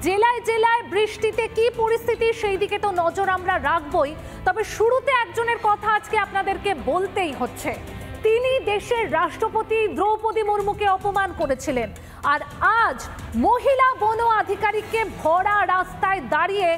জেলায় জেলায় বৃষ্টিতে কি পরিস্থিতি সেই দিকে তো নজর আমরা রাখবই, তবে শুরুতে একজনের কথা আজকে আপনাদেরকে বলতেই হচ্ছে। তিনি দেশের রাষ্ট্রপতি দ্রৌপদী মুর্মুকে অপমান করেছিলেন, আর আজ মহিলা বন আধিকারিককে ভরা রাস্তায় দাঁড়িয়ে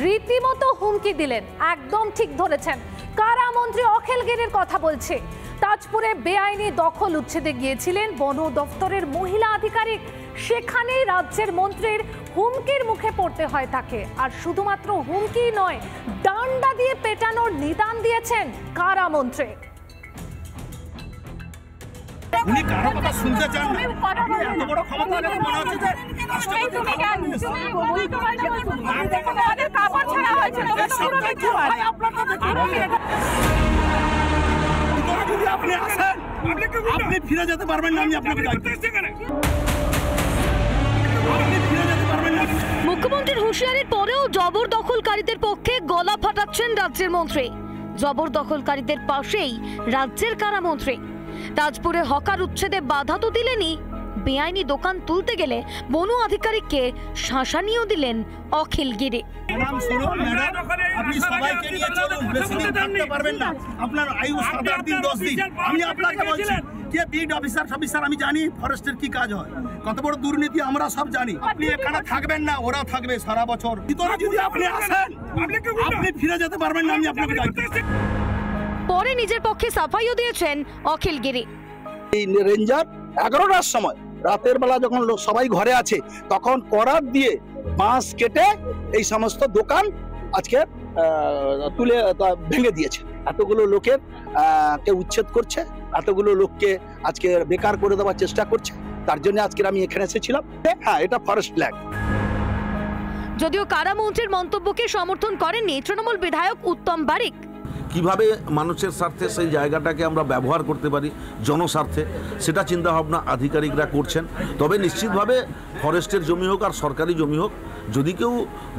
রীতিমতো হুমকি দিলেন। একদম ঠিক ধরেছেন, কারামন্ত্রী অখিল গিরির কথা বলছে। তাজপুরে বেআইনি দখল উচ্ছেদে গিয়েছিলেন বন দপ্তরের মহিলা আধিকারিক, সেখানেই রাজ্যের মন্ত্রীর হুমকির মুখে পড়তে হয় তাকে। আর শুধুমাত্র হুমকি নয়, ডান্ডা দিয়ে পেটানোর নিদান দিয়েছেন কারামন্ত্রী। উনি কারো কথা শুনতে চান না, আপনি এত বড় ক্ষমতা রেখে মনে হচ্ছে যে রাষ্ট্রপতি আপনি আসেন, আপনি ফিরে যেতে পারবেন না। আমি আপনাকে মুখ্যমন্ত্রীর হুঁশিয়ারির পরেও জবরদখলকারীদের পক্ষে গলা ফাটাচ্ছেন রাজ্যের মন্ত্রী। জবরদখলকারীদের পাশেই রাজ্যের কারামন্ত্রী। তাজপুরে হকার উচ্ছেদে বাধা তো দিলেনই, বেআইনি দোকান তুলতে গেলে বন আধিকারিককে শাসানিও দিলেন অখিল গিরি। আপনি সবাইকে নিয়ে চলুন, বেশি দিন থাকতে পারবেন না, আপনার আয়ু 7-8 দিন 10 দিন। আমি আপনাকে বলছি যে বিড অফিসার আমি জানি ফরেস্টের কি কাজ হয়, কত বড় দুর্নীতি আমরা সব জানি। আপনি এখানে থাকবেন না, ওরা থাকবে সারা বছর। ভিতরে যদি আপনি আসেন, আপনি ফিরে যেতে পারবেন না। আমি আপনাকে পরে নিজের পক্ষে সাফাইও দিয়েছেন অখিল গিরি। এই রেঞ্জার 11টার সময় রাতের বেলা যখন সবাই ঘরে আছে, তখন করাত দিয়ে বাঁশ কেটে এই সমস্ত দোকান আজকে তুলে ভেঙে দিয়েছে। এতগুলো লোকের কে উচ্ছেদ করছে, এতগুলো লোককে আজকে বেকার করে দেওয়ার চেষ্টা করছে। তার জন্য আজকে আমি এখানে এসেছিলাম। হ্যাঁ, এটা ফরেস্ট ল্যান্ড। যদিও কারামন্ত্রীর মন্তব্যকে সমর্থন করেননি তৃণমূল বিধায়ক উত্তম বারিক। কিভাবে মানুষের স্বার্থে সেই জায়গাটাকে আমরা ব্যবহার করতে পারি জনস্বার্থে, সেটা চিন্তাভাবনা আধিকারিকরা করছেন। তবে নিশ্চিতভাবে ফরেস্টের জমি হোক আর সরকারি জমি হোক, যদি কেউ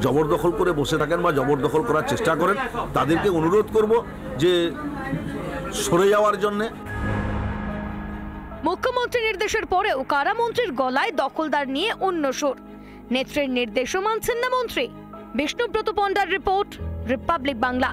জবরদখল করে বসে থাকেন বা জবরদখল করার চেষ্টা করেন, তাদেরকে অনুরোধ করব যে সরে যাওয়ার জন্যে। মুখ্যমন্ত্রীর নির্দেশের পরেও কারামন্ত্রীর গলায় দখলদার নিয়ে অন্য সুর। নেত্রীর নির্দেশও মানছেন না মন্ত্রী। Bishnubrata পণ্ডার report, Republic Bangla.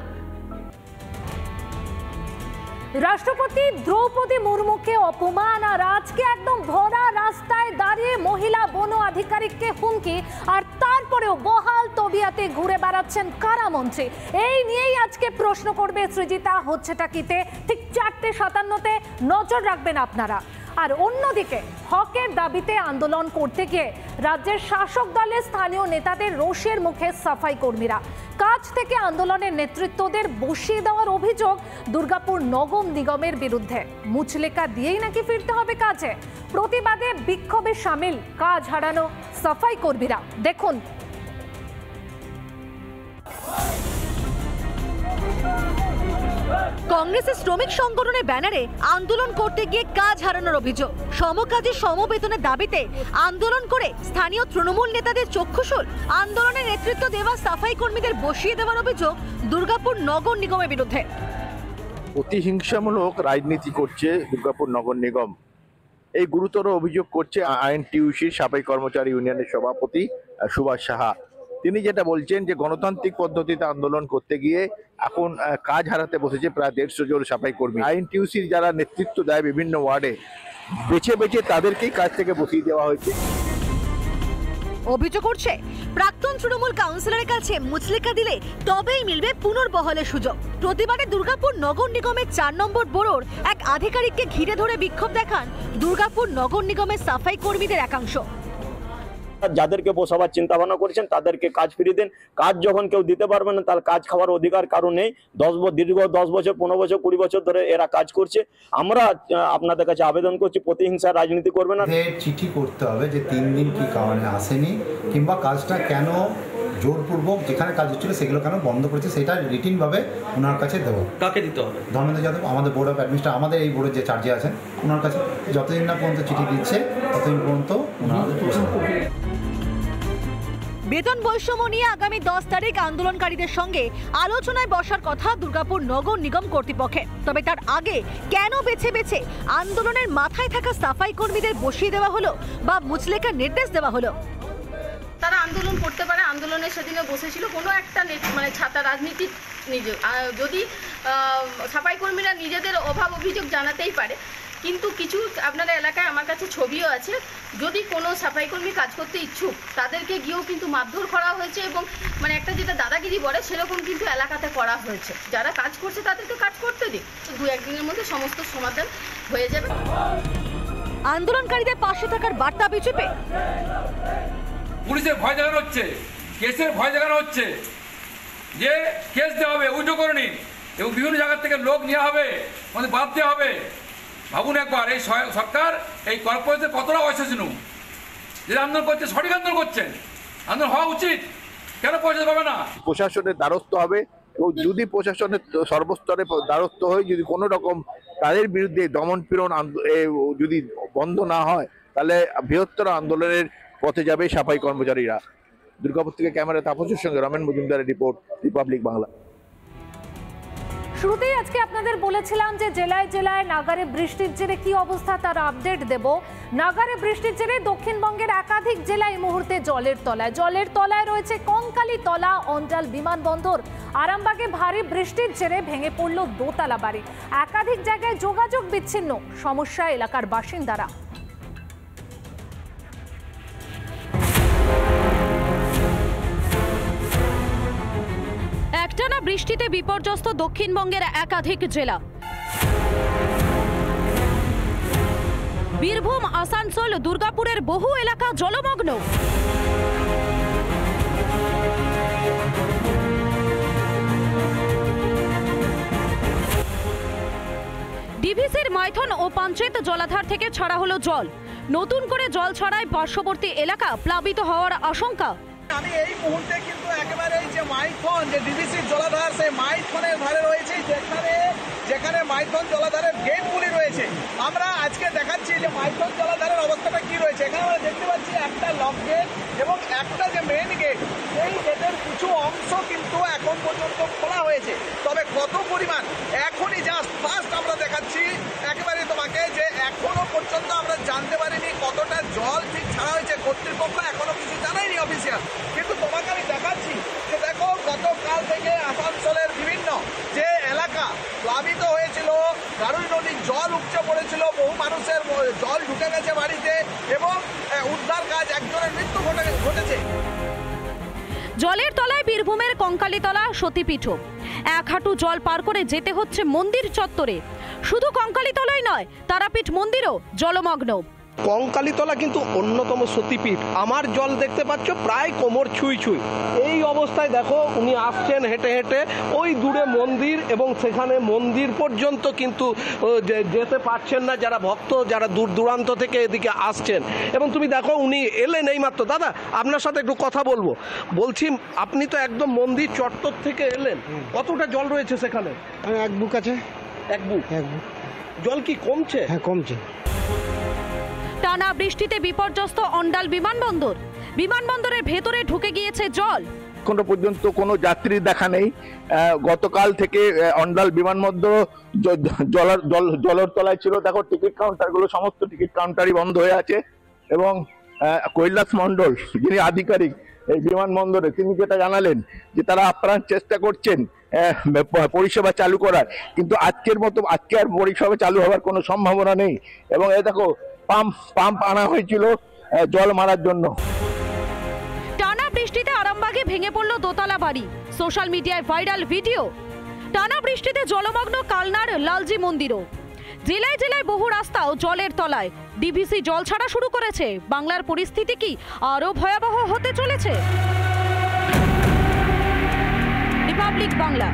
রাষ্ট্রপতি দ্রৌপদী মুর্মুকে অপমান আর আজকে একদম ভরা রাস্তায় দাঁড়িয়ে মহিলা বন আধিকারিককে হুমকি, আর তারপরেও বহাল তবিয়াতে ঘুরে বেড়াচ্ছেন কারামন্ত্রী। এই নিয়েই আজকে প্রশ্ন করবে সৃজিতা, হচ্ছেটা কিতে ঠিক 4:57 নজর রাখবেন আপনারা। আর অন্যদিকে হকের দাবিতে আন্দোলন করতে গিয়ে রাজ্যের শাসক দলের স্থানীয় নেতাদের রোষের মুখে সাফাই কর্মীরা। কাজ থেকে আন্দোলনের নেতৃত্বদের বসিয়ে দেওয়ার অভিযোগ দুর্গাপুর নগর নিগমের বিরুদ্ধে। মুচলেকা দিয়েই নাকি ফিরতে হবে কাজে। প্রতিবাদে বিক্ষোভে সামিল কাজ হারানো সাফাই কর্মীরা। দেখুন। কংগ্রেসের শ্রমিক সংগঠনের ব্যানারে আন্দোলন করতে গিয়ে কাজ হারানোর অভিযোগ। সমকাজে সমবেতনের দাবিতে আন্দোলন করে স্থানীয় তৃণমূল নেতাদের চক্ষুশূল। আন্দোলনের নেতৃত্ব দেওয়া সাফাই কর্মীদের বসিয়ে দেওয়ার অভিযোগ দুর্গাপুর নগর নিগমের বিরুদ্ধে। প্রতিহিংসামূলক রাজনীতি করছে দুর্গাপুর নগর নিগম, এই গুরুতর অভিযোগ করছে আইএনটিইউসির সাফাই কর্মচারী ইউনিয়নের সভাপতি সুভাষ সাহা। তিনি যেটা বলছেন যে গণতান্ত্রিক পদ্ধতিতে আন্দোলন করতে গিয়ে এখন কাজ হারাতে বসেছে প্রায় 150 জন সাফাই কর্মী। আইএনটিইউসির যারা নেতৃত্ব দেয় বিভিন্ন ওয়ার্ডে, বেছে বেছে তাদেরকেই কাজ থেকে বসিয়ে দেওয়া হয়েছে। অভিযোগ করছে প্রাক্তন তৃণমূল কাউন্সিলরের কাছে মুচলেকা দিলে তবেই মিলবে পুনর্বহলের সুযোগ। প্রতিবাদে দুর্গাপুর নগর নিগমের 4 নম্বর বোরোর এক আধিকারিককে ঘিরে ধরে বিক্ষোভ দেখান দুর্গাপুর নগর নিগমের সাফাই কর্মীদের একাংশ। যাদেরকে বসাবার চিন্তা ভাবনা করছেন তাদেরকে কাজ ফিরিয়ে দেন। কাজ যখন কেউ দিতে পারবে না, তার কাজ খাওয়ার অধিকার কারণ নেই। দীর্ঘ 10 বছর 15 বছর 20 বছর ধরে এরা কাজ করছে। আমরা আপনাদের কাছে আবেদন করছি, প্রতিহিংসার রাজনীতি করবে না। চিঠি করতে হবে যে 3 দিন কি কারণে আসেনি, কিংবা কাজটা কেন জোরপূর্বক যেখানে কাজ হচ্ছিল সেগুলো কেন বন্ধ করেছে, সেটা রিটিন ভাবে ওনার কাছে দেবো। কাকে দিতে হবে? ধর্মেন্দ্র যাদব, আমাদের বোর্ড অফ অ্যাডমিনিস্ট্রেশন, আমাদের এই বোর্ডের যে চার্জে আছেন ওনার কাছে। যতদিন না পর্যন্ত চিঠি দিচ্ছে ততদিন পর্যন্ত বেতন বৈষম্য নিয়ে আগামী 10 তারিখ আন্দোলনকারীদের সঙ্গে আলোচনায় বসার কথা দুর্গাপুর নগর নিগম কর্তৃপক্ষের। তবে তার আগে কেন বেছে বেছে আন্দোলনের মাথায় থাকা সাফাই কর্মীদের বসিয়ে দেওয়া হলো বা মুচলেকার নির্দেশ দেওয়া হলো? তারা আন্দোলন করতে পারে, আন্দোলনের সেদিনে বসেছিল কোনো একটা মানে ছাতা রাজনীতি নিজে যদি সাফাই কর্মীরা নিজেদের অভাব অভিযোগ জানাতেই পারে, কিন্তু কিছু আপনার এলাকায় আমার কাছে ছবিও আছে, যদি কোনো সাফাই কর্মী কাজ করতে ইচ্ছুক তাদেরকে গিয়েও কিন্তু মারধর করা হয়েছে এবং মানে একটা যেটা দাদাগিরি বলে সেরকম কিন্তু এলাকাতে করা হয়েছে। যারা কাজ করছে তাদেরকে কাজ করতে দিই, 2-1 দিনের মধ্যে সমস্ত সমাধান হয়ে যাবে। আন্দোলনকারীদের পাশে থাকার বার্তা বিজেপি। পুলিশের ভয় দেখানো হচ্ছে, কেসের ভয় দেখানো হচ্ছে, যে কেস দেওয়া হবে উইথড্র করে নিন এবং বিভিন্ন জায়গা থেকে লোক নেওয়া হবে, আমাদের বাদ দেওয়া হবে। ভাবুন একবার, এই সরকার এই কর্পোরেটের কতটা অসচেতন, যে আন্দোলন করছে সঠিক আন্দোলন করছেন, আন্দোলন হওয়া উচিত, কেন পৌঁছাতে পারবে না? প্রশাসনের দ্বারস্থ হবে এবং যদি প্রশাসনের সর্বস্তরে দ্বারস্থ হয়ে যদি কোনো রকম তাদের বিরুদ্ধে দমন পীড়ন যদি বন্ধ না হয়, তাহলে বৃহত্তর আন্দোলনের পথে যাবে সাফাই কর্মচারীরা। দুর্গাপুর থেকে ক্যামেরা তাপসের সঙ্গে রমেন মজুমদারের রিপোর্ট, রিপাবলিক বাংলা। শুরুতেই আজকে আপনাদের বলেছিলাম যে জেলায় জেলায় নাগারে বৃষ্টির জেরে কি অবস্থা তার আপডেট দেব। নাগারে বৃষ্টির জেরে দক্ষিণবঙ্গের একাধিক জেলা এই মুহূর্তে জলের তলায় রয়েছে কঙ্কালীতলা অঞ্চল বিমানবন্দর। আরামবাগে ভারী বৃষ্টির জেরে ভেঙে পড়ল দোতলা বাড়ি, একাধিক জায়গায় যোগাযোগ বিচ্ছিন্ন, সমস্যা এলাকার বাসিন্দারা। একটানা বৃষ্টিতে বিপর্যস্ত দক্ষিণবঙ্গের একাধিক জেলা। বীরভূম, আসানসোল, দুর্গাপুরের বহু এলাকা জলমগ্ন। ডিভিসির মাইথন ও পাঞ্চেত জলাধার থেকে ছাড়া হলো জল। নতুন করে জল ছাড়ায় পার্শ্ববর্তী এলাকা প্লাবিত হওয়ার আশঙ্কা। আমি এই মুহূর্তে কিন্তু একেবারে এই যে মাইথন, যে ডিভিসির জলাধার, সেই মাইথনের ধারে রয়েছে, যেখানে মাইথন জলাধারের গেটগুলি রয়েছে। আমরা আজকে দেখাচ্ছি যে মাইথন জলাধারের অবস্থাটা কি রয়েছে। এখানে আমরা দেখতে পাচ্ছি একটা লক গেট এবং একটা যে মেন গেট, এই গেটের কিছু অংশ কিন্তু এখন পর্যন্ত খোলা হয়েছে। তবে কত পরিমাণ এখনই জাস্ট ফার্স্ট আমরা দেখাচ্ছি একেবারে তোমাকে, যে এখনো পর্যন্ত আমরা জানতে পারিনি কতটা জল ঠিক ছাড়া হয়েছে। কর্তৃপক্ষ এখনো কিছু জানায়নি অফিসিয়াল, কিন্তু তোমাকে আমি দেখাচ্ছি যে দেখো গতকাল থেকে আসানসোলের বিভিন্ন যে এলাকা প্লাবিত হয়েছিল, গারুই নদীর জল উপচে পড়েছিল, বহু মানুষের জল ঢুকে গেছে বাড়িতে এবং উদ্ধার কাজ, একজনের মৃত্যু ঘটেছে। জলের তলায় বীরভূমের কঙ্কালীতলা সতীপীঠ, 1 হাঁটু জল পার করে যেতে হচ্ছে মন্দির চত্বরে। শুধু কঙ্কালীতলাই নয়, তারাপীঠ মন্দিরও জলমগ্ন। কঙ্কালীতলা কিন্তু অন্যতম সতীপীঠ। আমার জল দেখতে পাচ্ছ প্রায় কোমর ছুঁই। এই অবস্থায় দেখো উনি আসছেন হেঁটে হেঁটে, ওই দূরে মন্দির এবং সেখানে মন্দির পর্যন্ত কিন্তু যেতে পারছেন না যারা ভক্ত, যারা দূর দূরান্ত থেকে এদিকে আসছেন। এবং তুমি দেখো উনি এলেন এইমাত্র। দাদা, আপনার সাথে একটু কথা বলবো। বলছি, আপনি তো একদম মন্দির চত্বর থেকে এলেন, কতটা জল রয়েছে সেখানে? 1 বুক আছে। 1 বুক। জল কি কমছে? হ্যাঁ, কমছে। টানা বৃষ্টিতে বিপর্যস্ত অন্ডাল বিমানবন্দর, বিমানবন্দরের ভেতরে ঢুকে গিয়েছে জল। এখনো পর্যন্ত কোনো যাত্রীর দেখা নেই। গতকাল থেকে অন্ডাল বিমানবন্দর জলের তলায় ছিল। দেখো টিকিট কাউন্টারগুলো, সমস্ত টিকিট কাউন্টারই বন্ধ হয়ে আছে এবং কৈলাস মণ্ডল যিনি আধিকারিক এই বিমানবন্দরে, তিনি যেটা জানালেন যে তারা আপ্রাণ চেষ্টা করছেন পরিষেবা চালু করার, কিন্তু আজকে আর পরিষেবা চালু হওয়ার কোনো সম্ভাবনা নেই। এবং এই দেখো পাম্প আনা হয়েছিল জল মারার জন্য। টানা বৃষ্টিতে আরামবাগে ভেঙে পড়ল দোতলা বাড়ি, সোশ্যাল মিডিয়ায় ভাইরাল ভিডিও। টানা বৃষ্টিতে জলমগ্ন কালনার লালজি মন্দিরও। জেলায় জেলায় বহু রাস্তাও জলের তলায়। ডিভিসি জল ছাড়া শুরু করেছে। বাংলার পরিস্থিতি কি আরো ভয়াবহ হতে চলেছে? রিপাবলিক বাংলা।